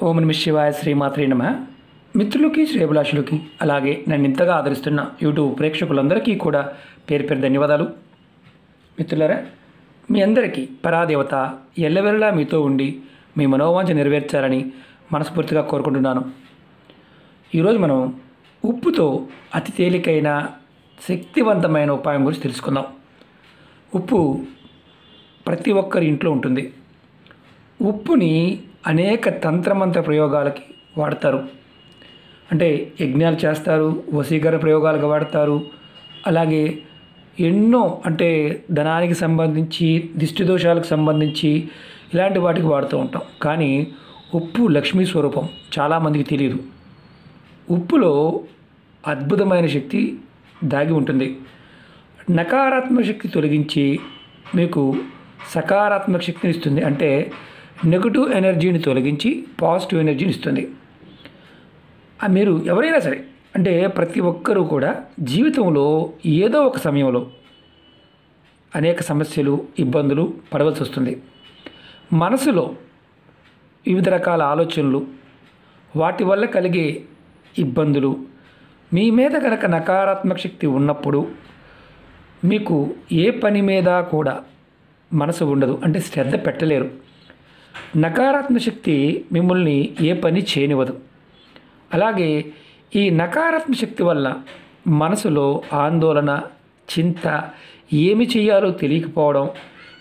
ఓం నమః శివాయ శ్రీమాత్రే నమః. మిత్రులకి శ్రేభిలాషులకి అలాగే నన్ను ఇంతగా ఆదరిస్తున్న యూట్యూబ్ ప్రేక్షకులందరికీ కూడా పేరు పేరు ధన్యవాదాలు. మిత్రులారా, మీ అందరికీ పరాదేవత ఎల్లవెల్లా మీతో ఉండి మీ మనోవాంఛ నెరవేర్చాలని మనస్ఫూర్తిగా కోరుకుంటున్నాను. ఈరోజు మనం ఉప్పుతో అతి తేలికైన శక్తివంతమైన ఉపాయం గురించి తెలుసుకుందాం. ఉప్పు ప్రతి ఒక్కరి ఇంట్లో ఉంటుంది. ఉప్పుని అనేక తంత్రమంత్ర ప్రయోగాలకి వాడతారు. అంటే యజ్ఞాలు చేస్తారు, వశీకరణ ప్రయోగాలకు వాడతారు. అలాగే ఎన్నో అంటే ధనానికి సంబంధించి, దిష్టి దోషాలకు సంబంధించి ఇలాంటి వాటికి వాడుతూ ఉంటాం. కానీ ఉప్పు లక్ష్మీ స్వరూపం చాలామందికి తెలియదు. ఉప్పులో అద్భుతమైన శక్తి దాగి ఉంటుంది. నకారాత్మక శక్తి తొలగించి మీకు సకారాత్మక శక్తిని ఇస్తుంది. అంటే నెగటివ్ ఎనర్జీని తొలగించి పాజిటివ్ ఎనర్జీని ఇస్తుంది. మీరు ఎవరైనా సరే, అంటే ప్రతి ఒక్కరూ కూడా జీవితంలో ఏదో ఒక సమయంలో అనేక సమస్యలు, ఇబ్బందులు పడవలసి వస్తుంది. మనసులో వివిధ రకాల ఆలోచనలు, వాటి వల్ల కలిగే ఇబ్బందులు, మీ మీద కనుక నకారాత్మక శక్తి ఉన్నప్పుడు మీకు ఏ పని మీద కూడా మనసు ఉండదు, అంటే శ్రద్ధ పెట్టలేరు. నకారాత్మక శక్తి మిమ్మల్ని ఏ పని చేయనివ్వదు. అలాగే ఈ నకారాత్మక శక్తి వల్ల మనసులో ఆందోళన, చింత, ఏమి చేయాలో తెలియకపోవడం,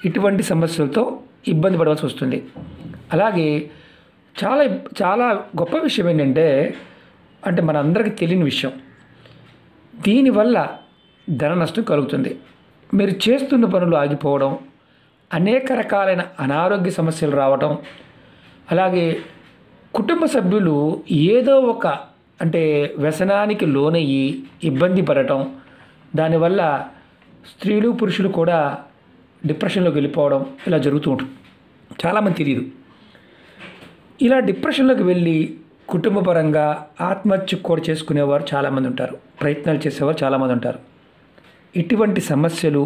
ఇటువంటి సమస్యలతో ఇబ్బంది పడవలసి వస్తుంది. అలాగే చాలా చాలా గొప్ప విషయం ఏంటంటే, అంటే మనందరికీ తెలియని విషయం, దీనివల్ల ధన నష్టం కలుగుతుంది. మీరు చేస్తున్న పనులు ఆగిపోవడం, అనేక రకాలైన అనారోగ్య సమస్యలు రావటం, అలాగే కుటుంబ సభ్యులు ఏదో ఒక అంటే వ్యసనానికి లోనయ్యి ఇబ్బంది పడటం, దానివల్ల స్త్రీలు పురుషులు కూడా డిప్రెషన్లోకి వెళ్ళిపోవడం ఇలా జరుగుతూ ఉంటుంది. చాలామంది తెలియదు. ఇలా డిప్రెషన్లోకి వెళ్ళి కుటుంబపరంగా ఆత్మహత్య కూడా చేసుకునేవారు చాలామంది ఉంటారు. ప్రయత్నాలు చేసేవారు చాలామంది ఉంటారు. ఇటువంటి సమస్యలు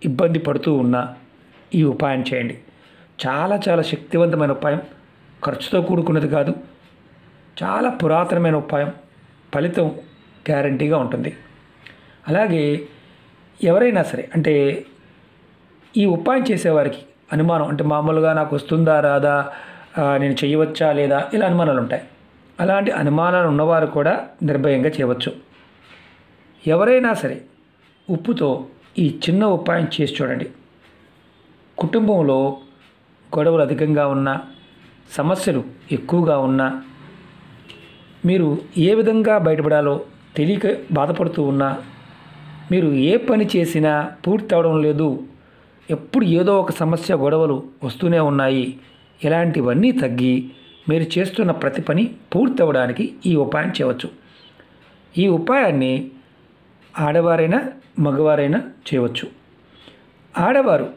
ఇబ్బంది పడుతూ ఉన్నా ఈ ఉపాయం చేయండి. చాలా చాలా శక్తివంతమైన ఉపాయం, ఖర్చుతో కూడుకున్నది కాదు, చాలా పురాతనమైన ఉపాయం, ఫలితం గ్యారంటీగా ఉంటుంది. అలాగే ఎవరైనా సరే, అంటే ఈ ఉపాయం చేసేవారికి అనుమానం, అంటే మామూలుగా నాకు వస్తుందా రాదా, నేను చేయవచ్చా లేదా, ఇలా అనుమానాలు ఉంటాయి. అలాంటి అనుమానాలు ఉన్నవారు కూడా నిర్భయంగా చేయవచ్చు. ఎవరైనా సరే ఉప్పుతో ఈ చిన్న ఉపాయం చేసి చూడండి. కుటుంబంలో గొడవలు అధికంగా ఉన్నా, సమస్యలు ఎక్కువగా ఉన్నా, మీరు ఏ విధంగా బయటపడాలో తెలియక బాధపడుతూ ఉన్నా, మీరు ఏ పని చేసినా పూర్తి అవడం లేదు, ఎప్పుడు ఏదో ఒక సమస్య, గొడవలు వస్తూనే ఉన్నాయి, ఇలాంటివన్నీ తగ్గి మీరు చేస్తున్న ప్రతి పని పూర్తి అవ్వడానికి ఈ ఉపాయం చేయవచ్చు. ఈ ఉపాయాన్ని ఆడవారైనా మగవారైనా చేయవచ్చు. ఆడవారు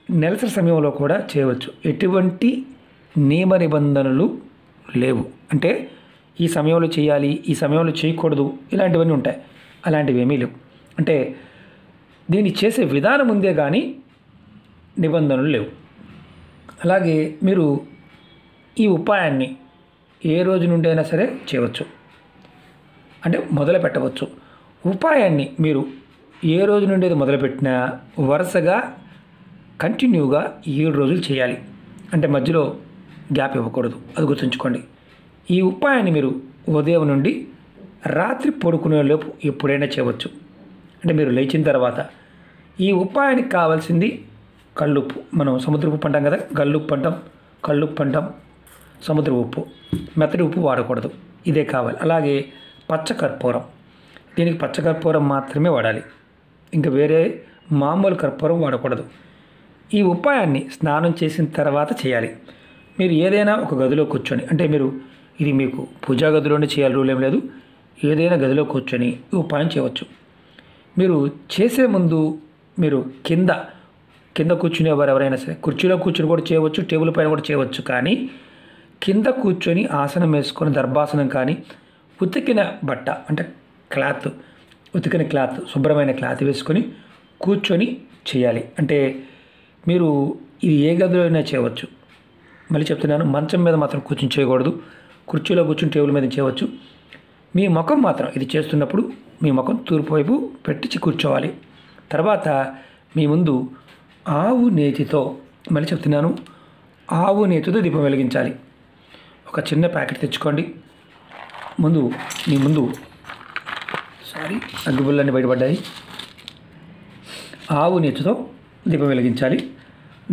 నెలసరి సమయంలో కూడా చేయవచ్చు. ఎటువంటి నియమ నిబంధనలు లేవు. అంటే ఈ సమయంలో చేయాలి, ఈ సమయంలో చేయకూడదు, ఇలాంటివన్నీ ఉంటాయి. అలాంటివి ఏమీ లేవు. అంటే దీన్ని చేసే విధానం ఉందే కానీ నిబంధనలు లేవు. అలాగే మీరు ఈ ఉపాయాన్ని ఏ రోజు నుండి అయినా సరే చేయవచ్చు, అంటే మొదలు పెట్టవచ్చు. ఉపాయాన్ని మీరు ఏ రోజు నుండి అయితే మొదలుపెట్టినా వరుసగా కంటిన్యూగా 7 రోజులు చేయాలి. అంటే మధ్యలో గ్యాప్ ఇవ్వకూడదు, అది గుర్తుంచుకోండి. ఈ ఉపాయాన్ని మీరు ఉదయం నుండి రాత్రి పడుకునేలోపు ఎప్పుడైనా చేయవచ్చు. అంటే మీరు లేచిన తర్వాత. ఈ ఉపాయానికి కావాల్సింది కల్లుప్పు. మనం సముద్ర ఉప్పు అంటాం కదా, గల్లుప్పు అంటాం, కల్లుప్పు అంటాం, సముద్ర ఉప్పు. మెత్తటి ఉప్పు వాడకూడదు, ఇదే కావాలి. అలాగే పచ్చకర్పూరం, దీనికి పచ్చకర్పూరం మాత్రమే వాడాలి, ఇంకా వేరే మామూలు కర్పూరం వాడకూడదు. ఈ ఉపాయాన్ని స్నానం చేసిన తర్వాత చేయాలి. మీరు ఏదైనా ఒక గదిలో కూర్చొని, అంటే మీరు ఇది మీకు పూజా గదిలోనే చేయాలి రూల్ ఏం లేదు, ఏదైనా గదిలో కూర్చొని ఈ ఉపాయం చేయవచ్చు. మీరు చేసే ముందు మీరు కింద కూర్చునేవారు ఎవరైనా సరే కుర్చీలో కూర్చొని కూడా చేయవచ్చు, టేబుల్ పైన కూడా చేయవచ్చు. కానీ కింద కూర్చొని ఆసనం వేసుకొని దర్భాసనం కానీ, ఉతికిన బట్ట అంటే ఉతికిన క్లాత్, శుభ్రమైన క్లాత్ వేసుకొని కూర్చొని చేయాలి. అంటే మీరు ఇది ఏ గదిలో అయినా చేయవచ్చు. మళ్ళీ చెప్తున్నాను, మంచం మీద మాత్రం కూర్చొని చేయకూడదు. కుర్చీలో కూర్చుని టేబుల్ మీద చేయవచ్చు. మీ ముఖం మాత్రం ఇది చేస్తున్నప్పుడు మీ ముఖం తూర్పు వైపు పెట్టి కూర్చోవాలి. తర్వాత మీ ముందు ఆవు నేతితో, మళ్ళీ చెప్తున్నాను, ఆవు నేతితో దీపం వెలిగించాలి. ఒక చిన్న ప్యాకెట్ తెచ్చుకోండి. మీ ముందు అగ్గిపుల్లన్నీ బయటపడ్డాయి. ఆవు నేతితో దీపం వెలిగించాలి.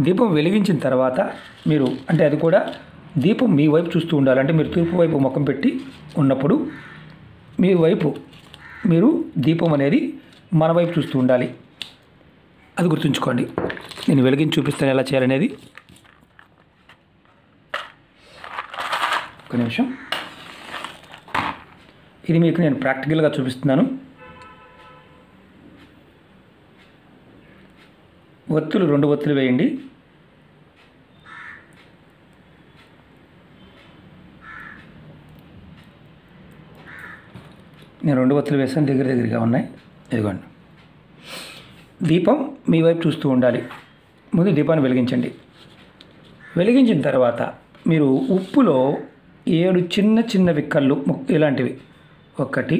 దీపం వెలిగించిన తర్వాత మీరు, అంటే అది కూడా దీపం మీ వైపు చూస్తూ ఉండాలి. అంటే మీరు తూర్పు వైపు ముఖం పెట్టి ఉన్నప్పుడు మీ వైపు మీరు దీపం అనేది మన వైపు చూస్తూ ఉండాలి. అది గుర్తుంచుకోండి. నేను వెలిగించి చూపిస్తాను ఎలా చేయాలనేది. ఒక నిమిషం. ఇది మీకు నేను ప్రాక్టికల్గా చూపిస్తున్నాను. ఒత్తులు 2 ఒత్తులు వేయండి. నేను 2 ఒత్తులు వేసాను, దగ్గరగా ఉన్నాయి. ఇదిగోండి. దీపం మీ వైపు చూస్తూ ఉండాలి. ముందు దీపాన్ని వెలిగించండి. వెలిగించిన తర్వాత మీరు ఉప్పులో 7 చిన్న చిన్నవి కళ్ళు ఇలాంటివి, 1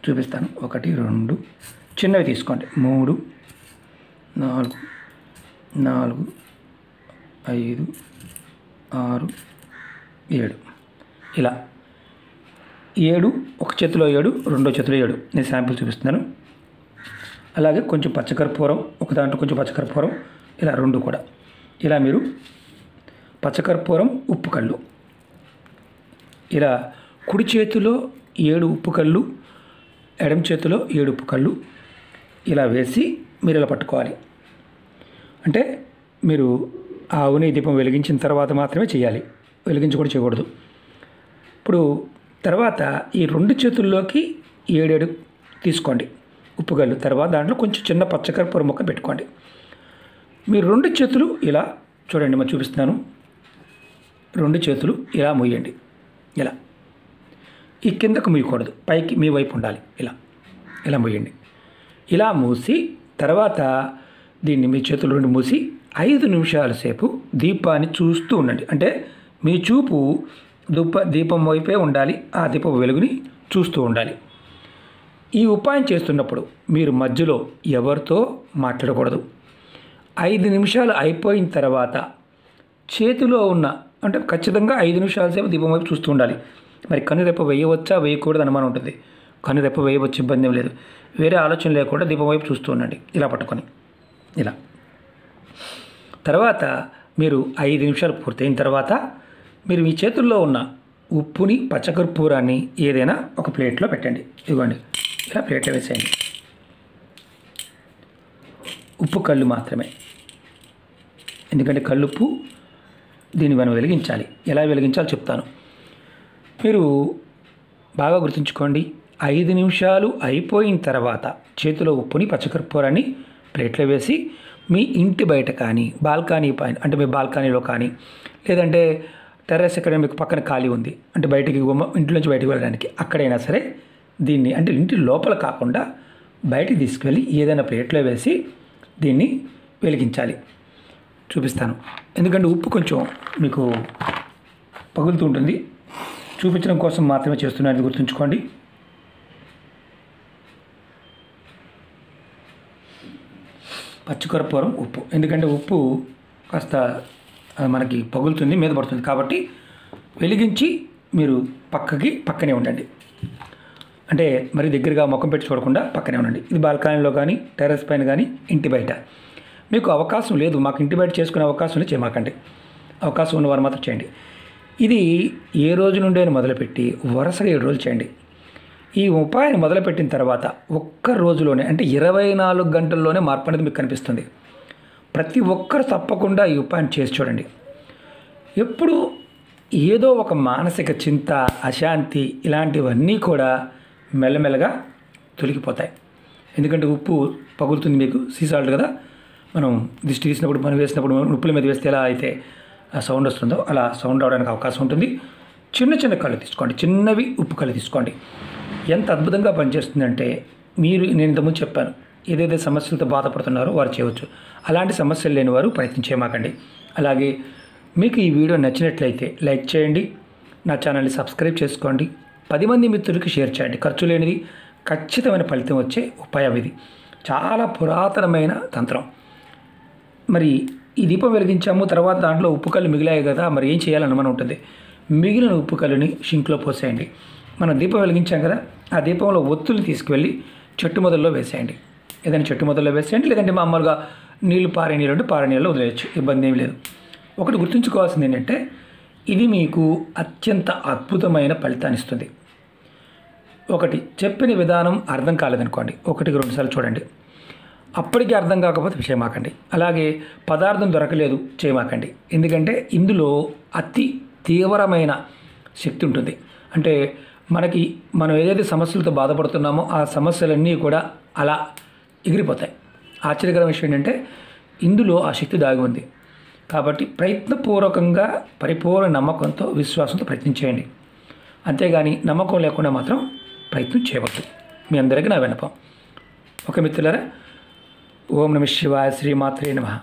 చూపిస్తాను, 1 2 చిన్నవి తీసుకోండి, 3 4 5 6 7 ఇలా 7, ఒక చేతిలో 7, రెండో చేతిలో 7. నేను శాంపిల్ చూపిస్తున్నాను. అలాగే కొంచెం పచ్చకర్పూరం, ఒక దాంట్లో కొంచెం పచ్చకర్పూరం, ఇలా 2 కూడా. ఇలా మీరు పచ్చకర్పూరం, ఉప్పు కళ్ళు, ఇలా కుడి చేతిలో 7 ఉప్పు కళ్ళు, ఎడమ చేతిలో 7 ఉప్పు కళ్ళు ఇలా వేసి మీరు ఇలా పట్టుకోవాలి. అంటే మీరు ఆవుని దీపం వెలిగించిన తర్వాత మాత్రమే చేయాలి, వెలిగించి కూడా చేయకూడదు. ఇప్పుడు తర్వాత ఈ 2 చేతుల్లోకి 7 తీసుకోండి ఉప్పుగల్లు. తర్వాత దాంట్లో కొంచెం చిన్న పచ్చకర్పూర ముక్క పెట్టుకోండి. మీరు 2 చేతులు ఇలా చూడండి, మరి చూపిస్తున్నాను. 2 చేతులు ఇలా మూయండి. ఇలా ఈ కిందకు మూయకూడదు, పైకి మీ వైపు ఉండాలి. ఇలా మూయండి. ఇలా మూసి తర్వాత దీన్ని మీ చేతులు 2 మూసి 5 నిమిషాల సేపు దీపాన్ని చూస్తూ ఉండండి. అంటే మీ చూపు దీపం వైపే ఉండాలి, ఆ దీపం వెలుగుని చూస్తూ ఉండాలి. ఈ ఉపాయం చేస్తున్నప్పుడు మీరు మధ్యలో ఎవరితో మాట్లాడకూడదు. 5 నిమిషాలు అయిపోయిన తర్వాత చేతిలో ఉన్న, అంటే ఖచ్చితంగా 5 నిమిషాల సేపు దీపం వైపు చూస్తూ ఉండాలి. మరి కనురెప్ప వేయవచ్చా వేయకూడదు అనుమానం ఉంటుంది. కనురెప్ప వేయవచ్చు, ఇబ్బంది ఏం లేదు. వేరే ఆలోచన లేకుండా దీపం వైపు చూస్తూ ఉండండి, ఇలా పట్టుకొని. ఇలా తర్వాత మీరు 5 నిమిషాలు పూర్తయిన తర్వాత మీరు మీ చేతుల్లో ఉన్న ఉప్పుని, పచ్చకర్పూరాన్ని ఏదైనా ఒక ప్లేట్లో పెట్టండి. ఇవ్వండి, ఇలా ప్లేట్లో వేసేయండి. ఉప్పు కళ్ళు మాత్రమే, ఎందుకంటే కల్లుప్పు, దీన్ని మనం వెలిగించాలి. ఎలా వెలిగించాలో చెప్తాను. మీరు బాగా గుర్తుంచుకోండి. 5 నిమిషాలు అయిపోయిన తర్వాత చేతిలో ఉప్పుని, పచ్చకర్పూరాన్ని ప్లేట్లో వేసి మీ ఇంటి బయట కానీ, బాల్కనీ పైన, అంటే మీ బాల్కనీలో కానీ, లేదంటే టెర్రస్ ఎక్కడ మీకు పక్కన ఖాళీ ఉంది, అంటే బయటికి ఇంట్లోంచి బయటికి వెళ్ళడానికి, అక్కడైనా సరే దీన్ని, అంటే ఇంటి లోపల కాకుండా బయటికి తీసుకువెళ్ళి ఏదైనా ప్లేట్లో వేసి దీన్ని వెలిగించాలి. చూపిస్తాను. ఎందుకంటే ఉప్పు కొంచెం మీకు పగులుతూ ఉంటుంది. చూపించడం కోసం మాత్రమే చేస్తున్నాను, గుర్తుంచుకోండి. పచ్చికర్పూరం, ఉప్పు, ఎందుకంటే ఉప్పు కాస్త మనకి పగులుతుంది, మీద పడుతుంది. కాబట్టి వెలిగించి మీరు పక్కనే ఉండండి. అంటే మరి దగ్గరగా ముఖం పెట్టి చూడకుండా పక్కనే ఉండండి. ఇది బాల్కనీలో కానీ, టెర్రస్ పైన కానీ, ఇంటి బయట. మీకు అవకాశం లేదు, మాకు ఇంటి బయట చేసుకునే అవకాశం లేదు, చేయమాకండి. అవకాశం ఉన్నవారు మాత్రం చేయండి. ఇది ఏ రోజు నుండి మొదలుపెట్టి వరుసగా 7 రోజులు చేయండి. ఈ ఉపాయాన్ని మొదలుపెట్టిన తర్వాత ఒక్క రోజులోనే, అంటే 24 గంటల్లోనే మార్పు అనేది మీకు కనిపిస్తుంది. ప్రతి ఒక్కరు తప్పకుండా ఈ ఉపాయం చేసి చూడండి. ఎప్పుడు ఏదో ఒక మానసిక చింత, అశాంతి ఇలాంటివన్నీ కూడా మెల్లమెల్లగా తొలగిపోతాయి. ఎందుకంటే ఉప్పు పగులుతుంది, మీకు సీసాల్ట్ కదా, మనం దిష్టి తీసినప్పుడు, మనం వేసినప్పుడు, ఉప్పుల మీద వేస్తే ఎలా అయితే సౌండ్ వస్తుందో అలా సౌండ్ అవడానికి అవకాశం ఉంటుంది. చిన్న చిన్న కళ్ళు తీసుకోండి, చిన్నవి ఉప్పు కళ్ళు తీసుకోండి. ఎంత అద్భుతంగా పనిచేస్తుందంటే, నేను ఇంతకుముందు చెప్పాను, ఏదైతే సమస్యలతో బాధపడుతున్నారో వారు చేయవచ్చు. అలాంటి సమస్యలు లేని వారు ప్రయత్నం చేయమాకండి. అలాగే మీకు ఈ వీడియో నచ్చినట్లయితే లైక్ చేయండి, నా ఛానల్ని సబ్స్క్రైబ్ చేసుకోండి, 10 మంది మిత్రులకి షేర్ చేయండి. ఖర్చు లేనిది ఖచ్చితమైన ఫలితం వచ్చే ఉపాయం ఇది. చాలా పురాతనమైన తంత్రం. మరి ఈ దీపం వెలిగించాము, తర్వాత దాంట్లో ఉప్పు కళ్ళు మిగిలాయి కదా, మరి ఏం చేయాలని అనుమానం ఉంటుంది. మిగిలిన ఉప్పు కళ్ళుని షింక్లో పోసేయండి. మనం దీపం వెలిగించాం కదా, ఆ దీపంలో ఒత్తులు తీసుకువెళ్ళి చెట్టు మొదల్లో వేసేయండి. ఏదైనా చెట్టు మొదల్లో వేసేయండి, లేదంటే మామూలుగా నీళ్లు పారే నీళ్ళు పారే నీళ్ళు వదిలేయచ్చు, ఇబ్బంది ఏం లేదు. ఒకటి గుర్తుంచుకోవాల్సింది ఏంటంటే, ఇది మీకు అత్యంత అద్భుతమైన ఫలితాన్ని ఇస్తుంది. ఒకటి, చెప్పిన విధానం అర్థం కాలేదనుకోండి, 1-2 సార్లు చూడండి. అప్పటికి అర్థం కాకపోతే చేయమాకండి. అలాగే పదార్థం దొరకలేదు చేయమాకండి. ఎందుకంటే ఇందులో అతి తీవ్రమైన శక్తి ఉంటుంది. అంటే మనం ఏదైతే సమస్యలతో బాధపడుతున్నామో ఆ సమస్యలన్నీ కూడా అలా ఎగిరిపోతాయి. ఆశ్చర్యకరమైన విషయం ఏంటంటే ఇందులో ఆ శక్తి దాగి ఉంది. కాబట్టి ప్రయత్నపూర్వకంగా పరిపూర్ణ నమ్మకంతో విశ్వాసంతో ప్రయత్నం చేయండి. అంతేగాని నమ్మకం లేకుండా మాత్రం ప్రయత్నం చేయవద్దు. మీ అందరికీ నా విన్నపం. ఓకే మిత్రులారా, ఓం నమః శివాయ, శ్రీమాత్రే నమః.